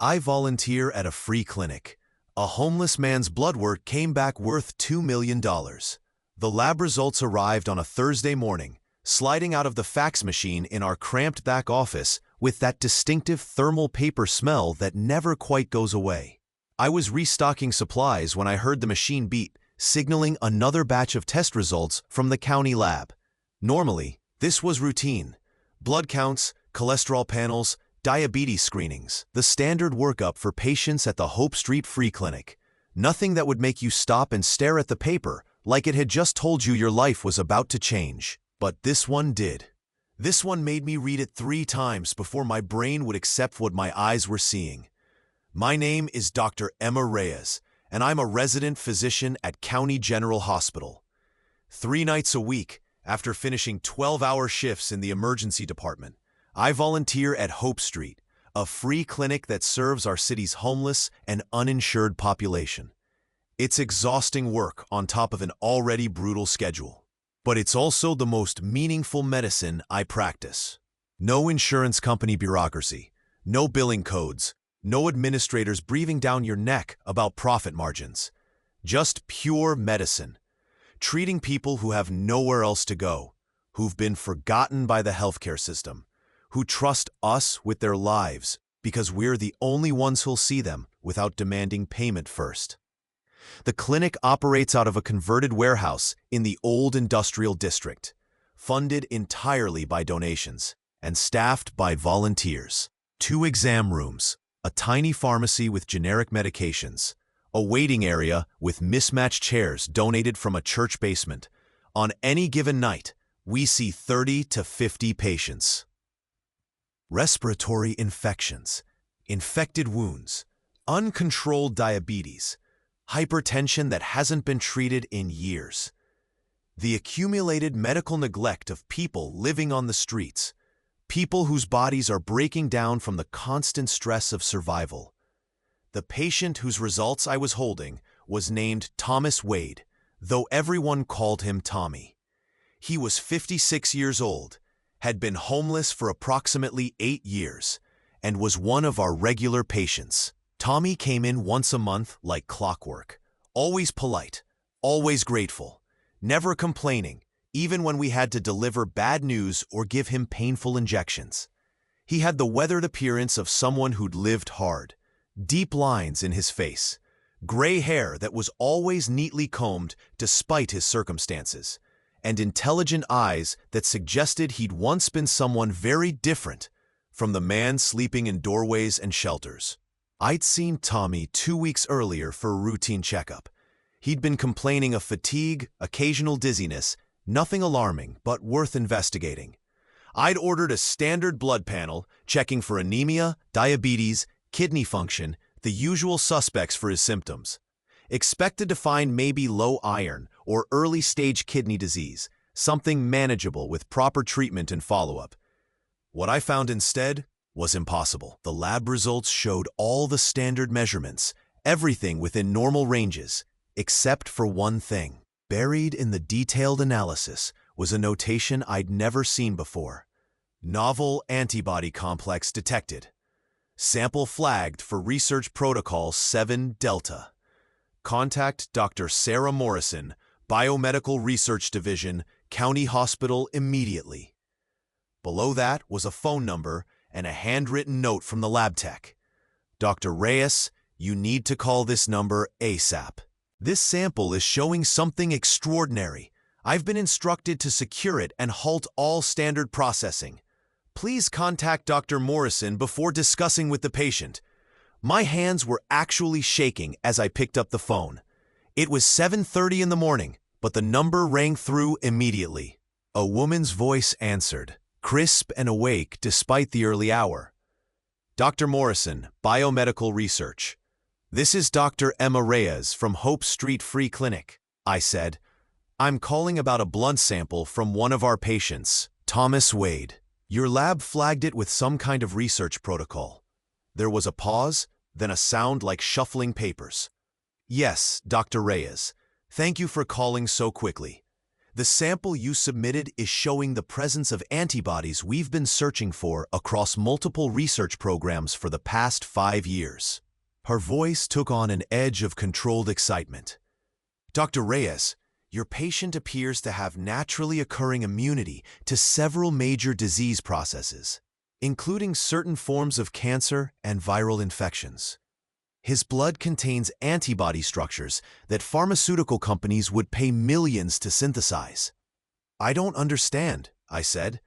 I volunteer at a free clinic. A homeless man's blood work came back worth $2 million. The lab results arrived on a Thursday morning, sliding out of the fax machine in our cramped back office with that distinctive thermal paper smell that never quite goes away. I was restocking supplies when I heard the machine beep, signaling another batch of test results from the county lab. Normally, this was routine. Blood counts, cholesterol panels, diabetes screenings, the standard workup for patients at the Hope Street Free Clinic. Nothing that would make you stop and stare at the paper like it had just told you your life was about to change. But this one did. This one made me read it 3 times before my brain would accept what my eyes were seeing. My name is Dr. Emma Reyes, and I'm a resident physician at County General Hospital. 3 nights a week, after finishing 12-hour shifts in the emergency department, I volunteer at Hope Street, a free clinic that serves our city's homeless and uninsured population. It's exhausting work on top of an already brutal schedule. But it's also the most meaningful medicine I practice. No insurance company bureaucracy, no billing codes, no administrators breathing down your neck about profit margins. Just pure medicine. Treating people who have nowhere else to go, who've been forgotten by the healthcare system, who trust us with their lives because we're the only ones who'll see them without demanding payment first. The clinic operates out of a converted warehouse in the old industrial district, funded entirely by donations and staffed by volunteers. 2 exam rooms, a tiny pharmacy with generic medications, a waiting area with mismatched chairs donated from a church basement. On any given night, we see 30 to 50 patients. Respiratory infections, infected wounds, uncontrolled diabetes, hypertension that hasn't been treated in years. The accumulated medical neglect of people living on the streets, people whose bodies are breaking down from the constant stress of survival. The patient whose results I was holding was named Thomas Wade, though everyone called him Tommy. He was 56 years old, had been homeless for approximately 8 years, and was one of our regular patients. Tommy came in once a month like clockwork, always polite, always grateful, never complaining, even when we had to deliver bad news or give him painful injections. He had the weathered appearance of someone who'd lived hard, deep lines in his face, gray hair that was always neatly combed despite his circumstances, and intelligent eyes that suggested he'd once been someone very different from the man sleeping in doorways and shelters. I'd seen Tommy 2 weeks earlier for a routine checkup. He'd been complaining of fatigue, occasional dizziness, nothing alarming but worth investigating. I'd ordered a standard blood panel, checking for anemia, diabetes, kidney function, the usual suspects for his symptoms. Expected to find maybe low iron or early-stage kidney disease, something manageable with proper treatment and follow-up. What I found instead was impossible. The lab results showed all the standard measurements, everything within normal ranges, except for one thing. Buried in the detailed analysis was a notation I'd never seen before. Novel antibody complex detected. Sample flagged for research protocol 7 Delta. Contact Dr. Sarah Morrison, Biomedical Research Division, County Hospital immediately. Below that was a phone number and a handwritten note from the lab tech. Dr. Reyes, you need to call this number ASAP. This sample is showing something extraordinary. I've been instructed to secure it and halt all standard processing. Please contact Dr. Morrison before discussing with the patient. My hands were actually shaking as I picked up the phone. It was 7:30 in the morning, but the number rang through immediately. A woman's voice answered, crisp and awake despite the early hour. Dr. Morrison, Biomedical Research. This is Dr. Emma Reyes from Hope Street Free Clinic, I said. I'm calling about a blood sample from one of our patients, Thomas Wade. Your lab flagged it with some kind of research protocol. There was a pause, then a sound like shuffling papers. Yes, Dr. Reyes. Thank you for calling so quickly. The sample you submitted is showing the presence of antibodies we've been searching for across multiple research programs for the past 5 years. Her voice took on an edge of controlled excitement. Dr. Reyes, your patient appears to have naturally occurring immunity to several major disease processes, including certain forms of cancer and viral infections. His blood contains antibody structures that pharmaceutical companies would pay millions to synthesize. I don't understand, I said.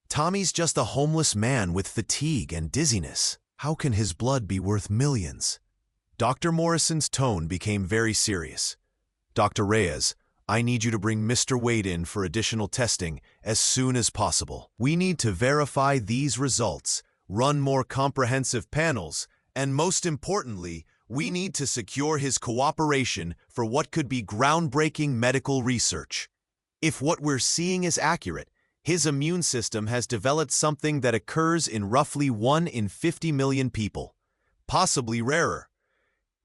Tommy's just a homeless man with fatigue and dizziness. How can his blood be worth millions? Dr. Morrison's tone became very serious. Dr. Reyes, I need you to bring Mr. Wade in for additional testing as soon as possible. We need to verify these results, run more comprehensive panels, and most importantly, we need to secure his cooperation for what could be groundbreaking medical research. If what we're seeing is accurate, his immune system has developed something that occurs in roughly 1 in 50 million people, possibly rarer.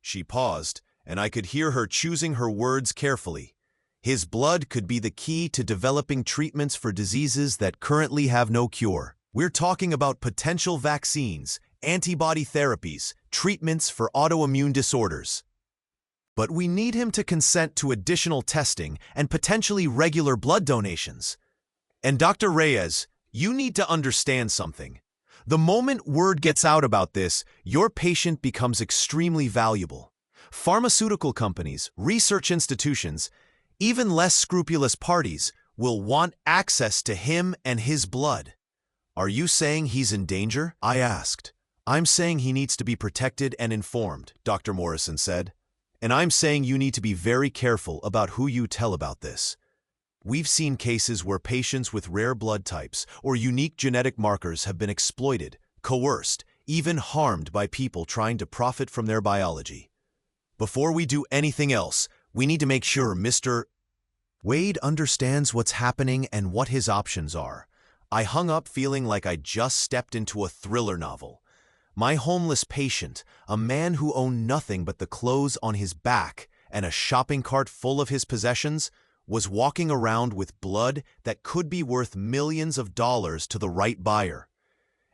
She paused, and I could hear her choosing her words carefully. His blood could be the key to developing treatments for diseases that currently have no cure. We're talking about potential vaccines, antibody therapies, treatments for autoimmune disorders. But we need him to consent to additional testing and potentially regular blood donations. And Dr. Reyes, you need to understand something. The moment word gets out about this, your patient becomes extremely valuable. Pharmaceutical companies, research institutions, even less scrupulous parties will want access to him and his blood. Are you saying he's in danger? I asked. I'm saying he needs to be protected and informed, Dr. Morrison said. And I'm saying you need to be very careful about who you tell about this. We've seen cases where patients with rare blood types or unique genetic markers have been exploited, coerced, even harmed by people trying to profit from their biology. Before we do anything else, we need to make sure Mr. Wade understands what's happening and what his options are. I hung up feeling like I just stepped into a thriller novel. My homeless patient, a man who owned nothing but the clothes on his back and a shopping cart full of his possessions, was walking around with blood that could be worth millions of dollars to the right buyer.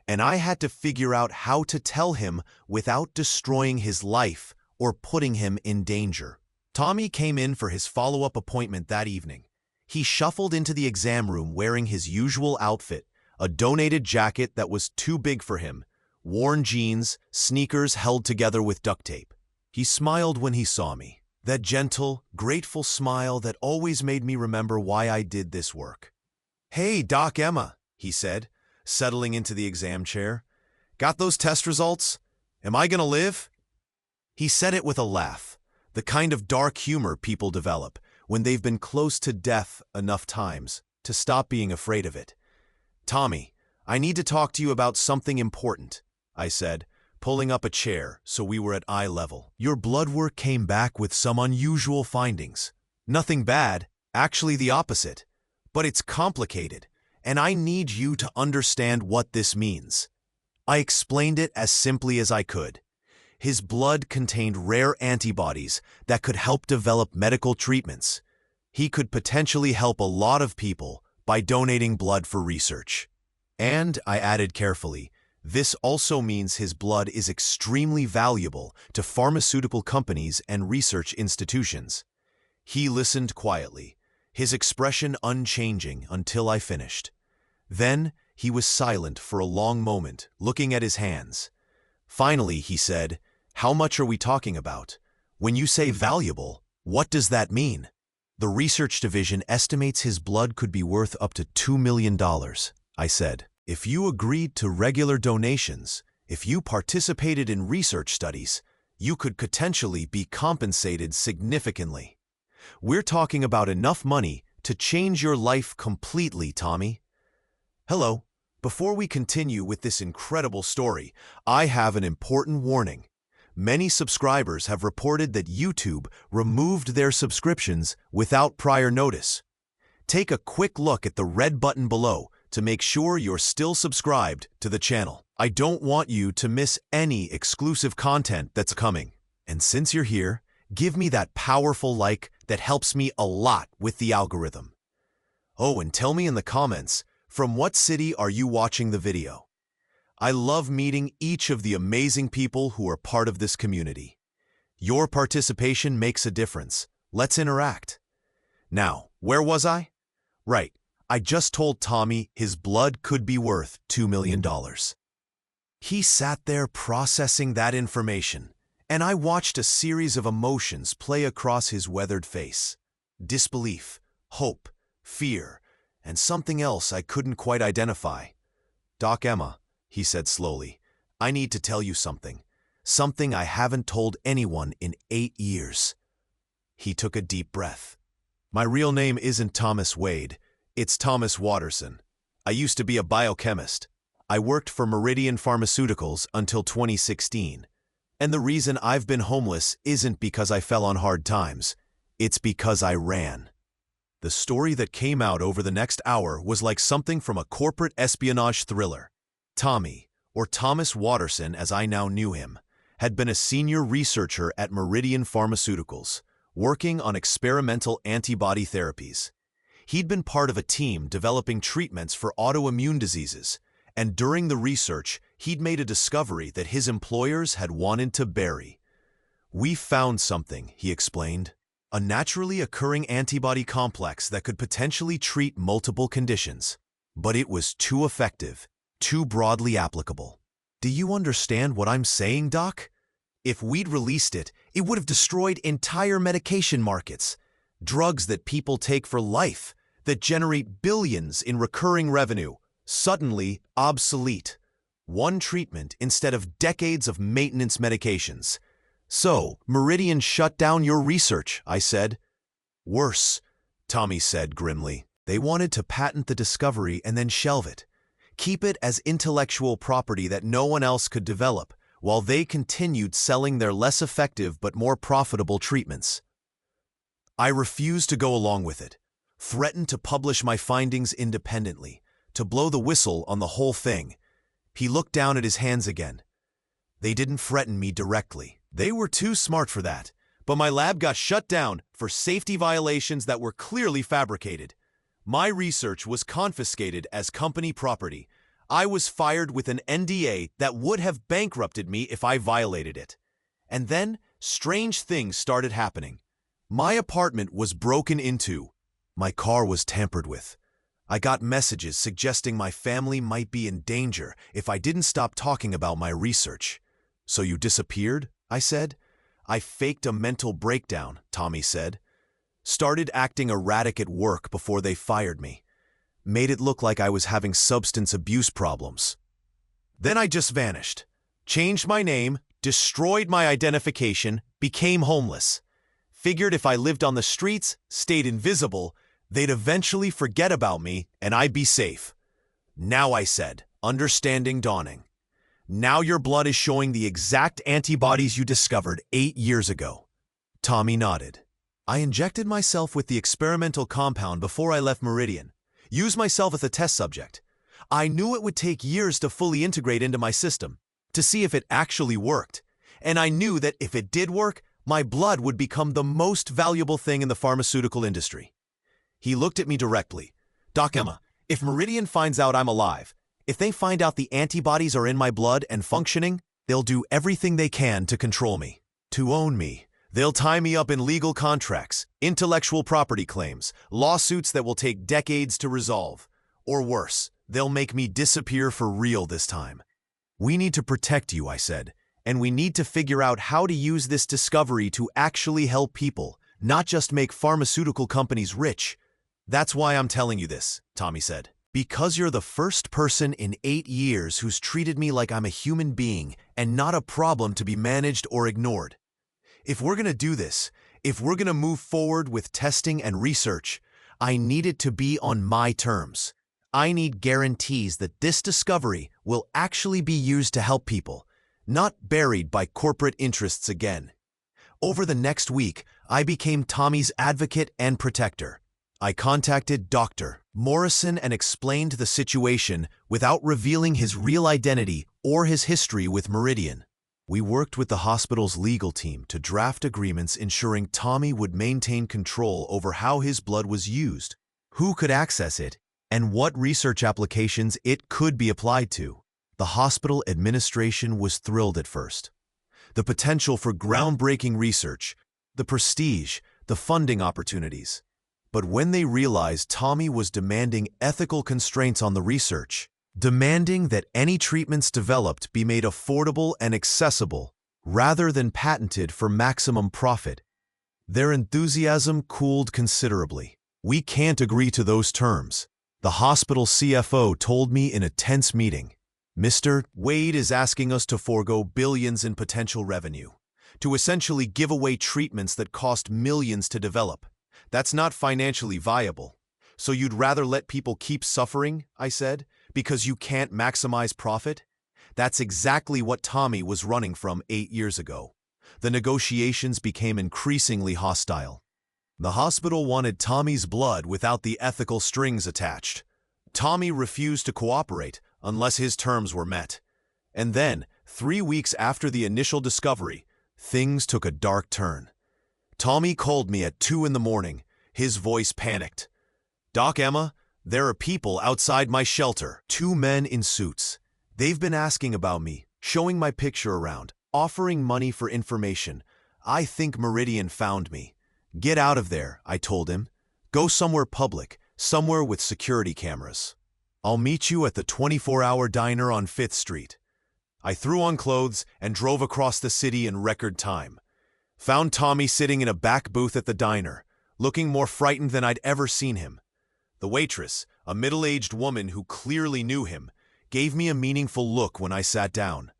And I had to figure out how to tell him without destroying his life or putting him in danger. Tommy came in for his follow-up appointment that evening. He shuffled into the exam room wearing his usual outfit, a donated jacket that was too big for him, worn jeans, sneakers held together with duct tape. He smiled when he saw me, that gentle, grateful smile that always made me remember why I did this work. "Hey, Doc Emma," he said, settling into the exam chair. "Got those test results? Am I gonna live?" He said it with a laugh, the kind of dark humor people develop when they've been close to death enough times to stop being afraid of it. "Tommy, I need to talk to you about something important," I said, pulling up a chair so we were at eye level. "Your blood work came back with some unusual findings. Nothing bad, actually the opposite. But it's complicated, and I need you to understand what this means." I explained it as simply as I could. His blood contained rare antibodies that could help develop medical treatments. He could potentially help a lot of people by donating blood for research. And, I added carefully, this also means his blood is extremely valuable to pharmaceutical companies and research institutions. He listened quietly, his expression unchanging until I finished. Then he was silent for a long moment, looking at his hands. Finally, he said, "How much are we talking about? When you say valuable, what does that mean?" "The research division estimates his blood could be worth up to $2 million, I said. "If you agreed to regular donations, if you participated in research studies, you could potentially be compensated significantly. We're talking about enough money to change your life completely, Tommy." Hello. Before we continue with this incredible story, I have an important warning. Many subscribers have reported that YouTube removed their subscriptions without prior notice. Take a quick look at the red button below to make sure you're still subscribed to the channel. I don't want you to miss any exclusive content that's coming. And since you're here, give me that powerful like that helps me a lot with the algorithm. Oh, and tell me in the comments, from what city are you watching the video? I love meeting each of the amazing people who are part of this community. Your participation makes a difference. Let's interact. Now, where was I? Right, I just told Tommy his blood could be worth $2 million. He sat there processing that information, and I watched a series of emotions play across his weathered face. Disbelief, hope, fear, and something else I couldn't quite identify. "Doc Emma," he said slowly, "I need to tell you something. Something I haven't told anyone in 8 years." He took a deep breath. "My real name isn't Thomas Wade. It's Thomas Watterson. I used to be a biochemist. I worked for Meridian Pharmaceuticals until 2016. And the reason I've been homeless isn't because I fell on hard times. It's because I ran." The story that came out over the next hour was like something from a corporate espionage thriller. Tommy, or Thomas Watterson as I now knew him, had been a senior researcher at Meridian Pharmaceuticals, working on experimental antibody therapies. He'd been part of a team developing treatments for autoimmune diseases, and during the research, he'd made a discovery that his employers had wanted to bury. "We found something," he explained. "A naturally occurring antibody complex that could potentially treat multiple conditions. But it was too effective, too broadly applicable. Do you understand what I'm saying, Doc? If we'd released it, it would have destroyed entire medication markets. Drugs that people take for life, that generate billions in recurring revenue, suddenly obsolete. One treatment instead of decades of maintenance medications. So, Meridian shut down your research," I said. "Worse," Tommy said grimly. "They wanted to patent the discovery and then shelve it. Keep it as intellectual property that no one else could develop, while they continued selling their less effective but more profitable treatments." I refused to go along with it, threatened to publish my findings independently, to blow the whistle on the whole thing. He looked down at his hands again. "They didn't threaten me directly. They were too smart for that, but my lab got shut down for safety violations that were clearly fabricated. My research was confiscated as company property. I was fired with an NDA that would have bankrupted me if I violated it. And then, strange things started happening. My apartment was broken into. My car was tampered with. I got messages suggesting my family might be in danger if I didn't stop talking about my research. "So you disappeared?" I said. "I faked a mental breakdown," Tommy said. "Started acting erratic at work before they fired me. Made it look like I was having substance abuse problems. Then I just vanished. Changed my name, destroyed my identification, became homeless. Figured if I lived on the streets, stayed invisible, they'd eventually forget about me and I'd be safe. Now," I said, understanding dawning. "Now your blood is showing the exact antibodies you discovered 8 years ago." Tommy nodded. "I injected myself with the experimental compound before I left Meridian. Used myself as a test subject. I knew it would take years to fully integrate into my system, to see if it actually worked. And I knew that if it did work, my blood would become the most valuable thing in the pharmaceutical industry." He looked at me directly. "Doc Emma, if Meridian finds out I'm alive, if they find out the antibodies are in my blood and functioning, they'll do everything they can to control me, to own me. They'll tie me up in legal contracts, intellectual property claims, lawsuits that will take decades to resolve. Or worse, they'll make me disappear for real this time. We need to protect you," I said, "and we need to figure out how to use this discovery to actually help people, not just make pharmaceutical companies rich." "That's why I'm telling you this," Tommy said. "Because you're the first person in 8 years who's treated me like I'm a human being and not a problem to be managed or ignored. If we're going to do this, if we're going to move forward with testing and research, I need it to be on my terms. I need guarantees that this discovery will actually be used to help people, not buried by corporate interests again." Over the next week, I became Tommy's advocate and protector. I contacted Dr. Morrison and explained the situation without revealing his real identity or his history with Meridian. We worked with the hospital's legal team to draft agreements ensuring Tommy would maintain control over how his blood was used. who could access it, and what research applications it could be applied to. The hospital administration was thrilled at first. The potential for groundbreaking research, the prestige, the funding opportunities. But when they realized Tommy was demanding ethical constraints on the research, demanding that any treatments developed be made affordable and accessible rather than patented for maximum profit, their enthusiasm cooled considerably. "We can't agree to those terms," the hospital CFO told me in a tense meeting. "Mr. Wade is asking us to forego billions in potential revenue, to essentially give away treatments that cost millions to develop. That's not financially viable. So you'd rather let people keep suffering," I said, "because you can't maximize profit?" That's exactly what Tommy was running from 8 years ago. The negotiations became increasingly hostile. The hospital wanted Tommy's blood without the ethical strings attached. Tommy refused to cooperate unless his terms were met. And then, 3 weeks after the initial discovery, things took a dark turn. Tommy called me at 2 in the morning, his voice panicked. "Doc Emma, there are people outside my shelter, 2 men in suits. They've been asking about me, showing my picture around, offering money for information. I think Meridian found me. Get out of there," I told him. "Go somewhere public, somewhere with security cameras. I'll meet you at the 24-hour diner on 5th Street. I threw on clothes and drove across the city in record time. Found Tommy sitting in a back booth at the diner, looking more frightened than I'd ever seen him. The waitress, a middle-aged woman who clearly knew him, gave me a meaningful look when I sat down.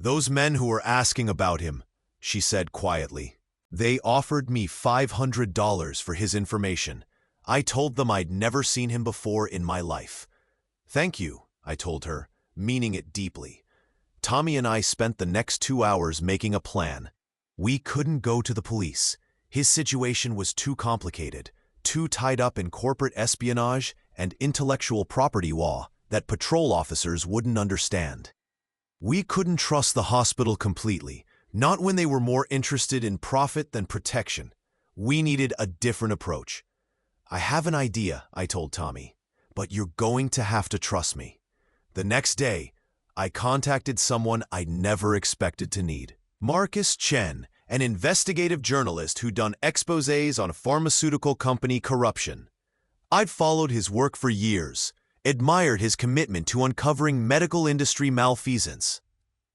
"Those men who were asking about him," she said quietly. "They offered me $500 for his information. I told them I'd never seen him before in my life." "Thank you," I told her, meaning it deeply. Tommy and I spent the next 2 hours making a plan. We couldn't go to the police. His situation was too complicated, too tied up in corporate espionage and intellectual property law that patrol officers wouldn't understand. We couldn't trust the hospital completely, not when they were more interested in profit than protection. We needed a different approach. "I have an idea," I told Tommy, "but you're going to have to trust me." The next day, I contacted someone I never expected to need. Marcus Chen, an investigative journalist who'd done exposés on pharmaceutical company corruption. I'd followed his work for years, admired his commitment to uncovering medical industry malfeasance.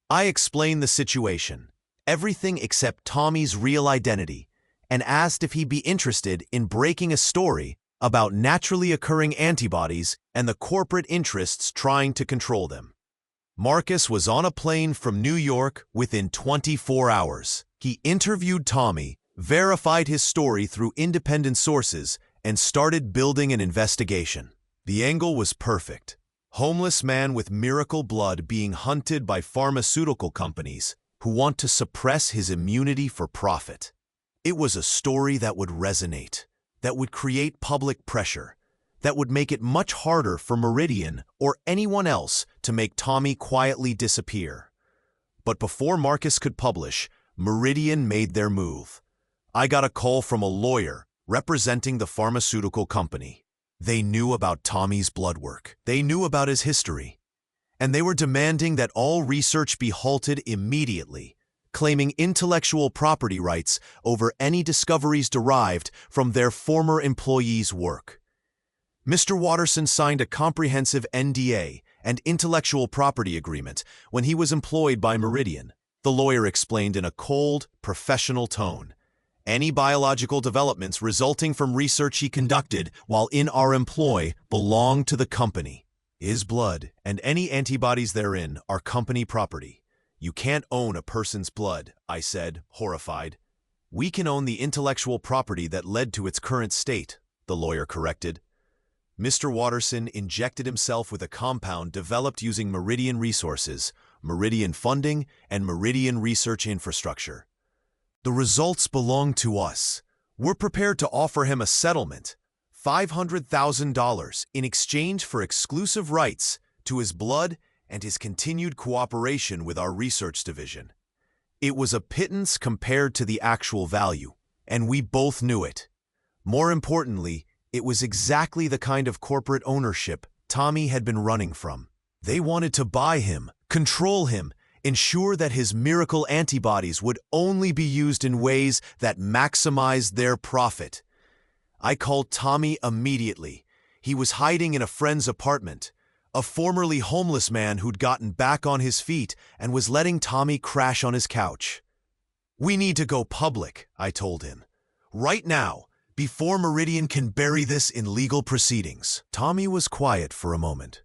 I explained the situation, everything except Tommy's real identity, and asked if he'd be interested in breaking a story about naturally occurring antibodies and the corporate interests trying to control them. Marcus was on a plane from New York within 24 hours. He interviewed Tommy, verified his story through independent sources, and started building an investigation. The angle was perfect. Homeless man with miracle blood being hunted by pharmaceutical companies who want to suppress his immunity for profit. It was a story that would resonate, that would create public pressure, that would make it much harder for Meridian or anyone else to make Tommy quietly disappear. But before Marcus could publish, Meridian made their move. I got a call from a lawyer representing the pharmaceutical company. They knew about Tommy's blood work. They knew about his history. And they were demanding that all research be halted immediately, claiming intellectual property rights over any discoveries derived from their former employees' work. Mr. Watterson signed a comprehensive NDA and intellectual property agreement when he was employed by Meridian, the lawyer explained in a cold, professional tone. Any biological developments resulting from research he conducted while in our employ belong to the company. His blood and any antibodies therein are company property. You can't own a person's blood, I said, horrified. We can own the intellectual property that led to its current state, the lawyer corrected. Mr. Watterson injected himself with a compound developed using Meridian resources, Meridian funding, and Meridian research infrastructure. The results belong to us. We're prepared to offer him a settlement, $500,000 in exchange for exclusive rights to his blood and his continued cooperation with our research division. It was a pittance compared to the actual value, and we both knew it. More importantly, It was exactly the kind of corporate ownership Tommy had been running from. They wanted to buy him, control him, ensure that his miracle antibodies would only be used in ways that maximized their profit. I called Tommy immediately. He was hiding in a friend's apartment, a formerly homeless man who'd gotten back on his feet and was letting Tommy crash on his couch. "We need to go public," I told him. "Right now, before Meridian can bury this in legal proceedings." Tommy was quiet for a moment.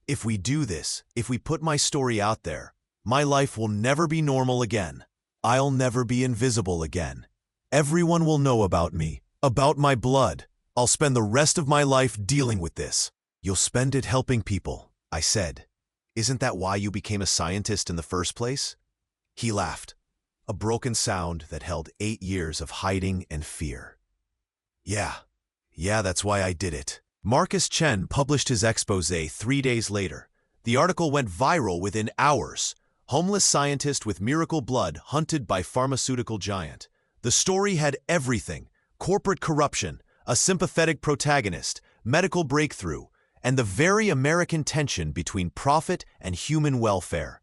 "If we do this, if we put my story out there, my life will never be normal again. I'll never be invisible again. Everyone will know about me, about my blood. I'll spend the rest of my life dealing with this." "You'll spend it helping people," I said. "Isn't that why you became a scientist in the first place?" He laughed, a broken sound that held 8 years of hiding and fear. Yeah, that's why I did it." Marcus Chen published his exposé 3 days later. The article went viral within hours. Homeless scientist with miracle blood hunted by pharmaceutical giant. The story had everything: corporate corruption, a sympathetic protagonist, medical breakthrough, and the very American tension between profit and human welfare.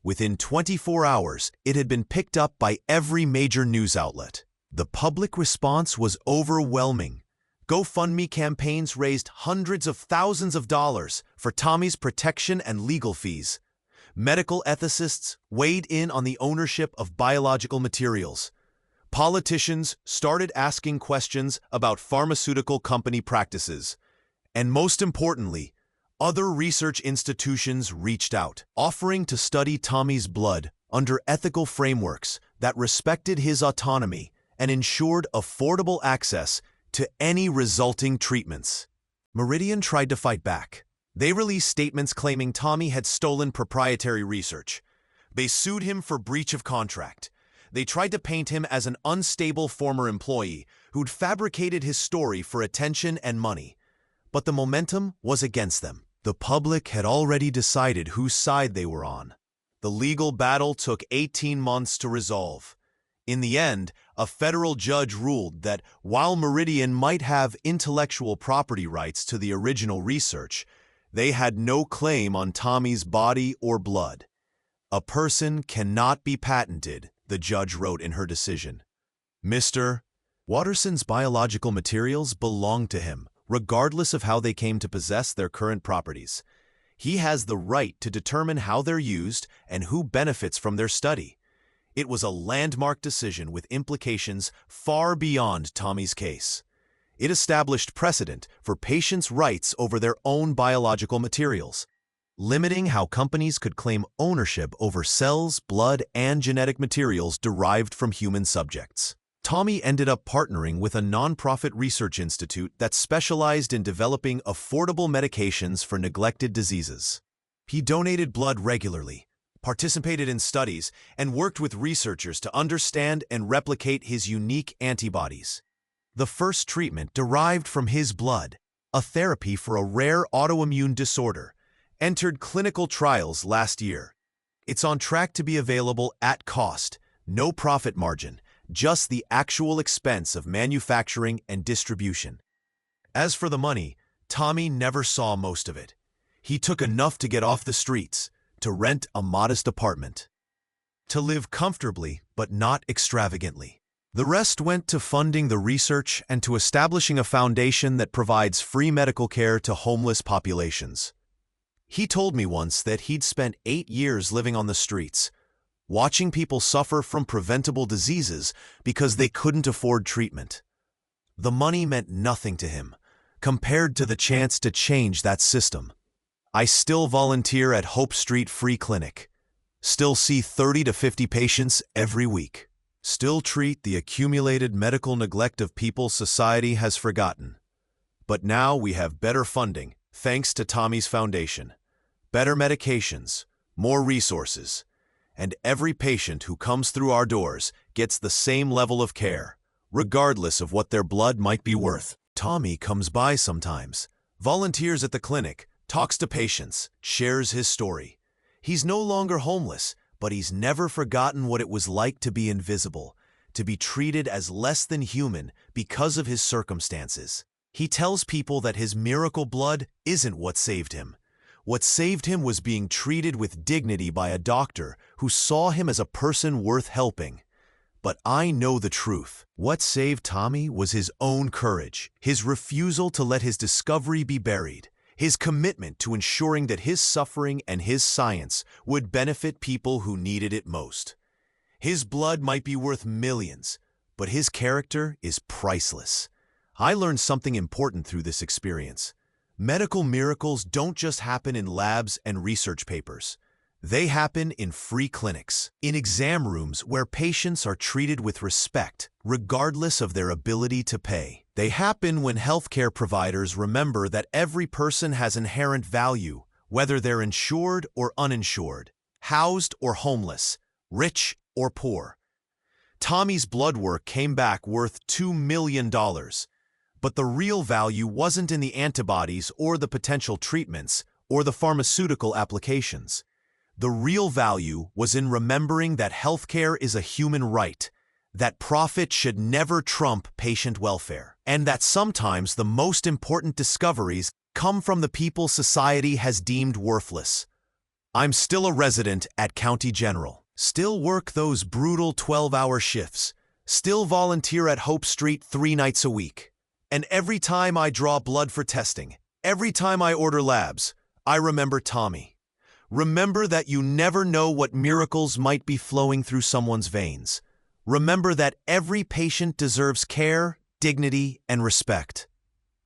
Within 24 hours, it had been picked up by every major news outlet. The public response was overwhelming. GoFundMe campaigns raised hundreds of thousands of dollars for Tommy's protection and legal fees. Medical ethicists weighed in on the ownership of biological materials. Politicians started asking questions about pharmaceutical company practices. And most importantly, other research institutions reached out, offering to study Tommy's blood under ethical frameworks that respected his autonomy and ensured affordable access to any resulting treatments. Meridian tried to fight back. They released statements claiming Tommy had stolen proprietary research. They sued him for breach of contract. They tried to paint him as an unstable former employee who'd fabricated his story for attention and money. But the momentum was against them. The public had already decided whose side they were on. The legal battle took 18 months to resolve. In the end, a federal judge ruled that while Meridian might have intellectual property rights to the original research, they had no claim on Tommy's body or blood. "A person cannot be patented," the judge wrote in her decision. Mr. Watterson's biological materials belong to him, regardless of how they came to possess their current properties. He has the right to determine how they're used and who benefits from their study. It was a landmark decision with implications far beyond Tommy's case. It established precedent for patients' rights over their own biological materials, limiting how companies could claim ownership over cells, blood, and genetic materials derived from human subjects. Tommy ended up partnering with a nonprofit research institute that specialized in developing affordable medications for neglected diseases. He donated blood regularly, participated in studies, and worked with researchers to understand and replicate his unique antibodies. The first treatment derived from his blood, a therapy for a rare autoimmune disorder, entered clinical trials last year. It's on track to be available at cost, no profit margin, just the actual expense of manufacturing and distribution. As for the money, Tommy never saw most of it. He took enough to get off the streets, to rent a modest apartment, to live comfortably but not extravagantly. The rest went to funding the research and to establishing a foundation that provides free medical care to homeless populations. He told me once that he'd spent 8 years living on the streets, watching people suffer from preventable diseases because they couldn't afford treatment. The money meant nothing to him, compared to the chance to change that system. I still volunteer at Hope Street Free Clinic, still see 30 to 50 patients every week, still treat the accumulated medical neglect of people society has forgotten. But now we have better funding, thanks to Tommy's foundation, better medications, more resources, and every patient who comes through our doors gets the same level of care, regardless of what their blood might be worth. Tommy comes by sometimes, volunteers at the clinic, talks to patients, shares his story. He's no longer homeless, but he's never forgotten what it was like to be invisible, to be treated as less than human because of his circumstances. He tells people that his miracle blood isn't what saved him. What saved him was being treated with dignity by a doctor who saw him as a person worth helping. But I know the truth. What saved Tommy was his own courage, his refusal to let his discovery be buried, his commitment to ensuring that his suffering and his science would benefit people who needed it most. His blood might be worth millions, but his character is priceless. I learned something important through this experience. Medical miracles don't just happen in labs and research papers. They happen in free clinics, in exam rooms where patients are treated with respect, regardless of their ability to pay. They happen when healthcare providers remember that every person has inherent value, whether they're insured or uninsured, housed or homeless, rich or poor. Tommy's blood work came back worth $2 million. But the real value wasn't in the antibodies or the potential treatments or the pharmaceutical applications. The real value was in remembering that healthcare is a human right, that profit should never trump patient welfare, and that sometimes the most important discoveries come from the people society has deemed worthless. I'm still a resident at County General, still work those brutal 12-hour shifts, still volunteer at Hope Street 3 nights a week. And every time I draw blood for testing, every time I order labs, I remember Tommy. Remember that you never know what miracles might be flowing through someone's veins. Remember that every patient deserves care, dignity, and respect.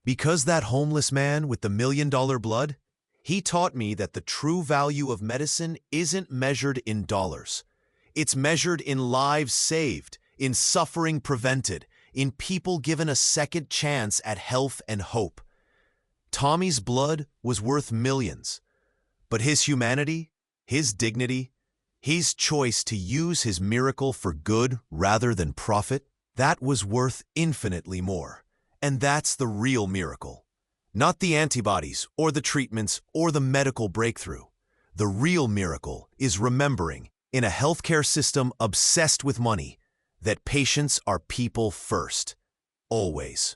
Because that homeless man with the $1 million blood, he taught me that the true value of medicine isn't measured in dollars. It's measured in lives saved, in suffering prevented, in people given a second chance at health and hope. Tommy's blood was worth millions. But his humanity, his dignity, his choice to use his miracle for good rather than profit, that was worth infinitely more. And that's the real miracle. Not the antibodies or the treatments or the medical breakthrough. The real miracle is remembering, in a healthcare system obsessed with money, that patients are people first. Always.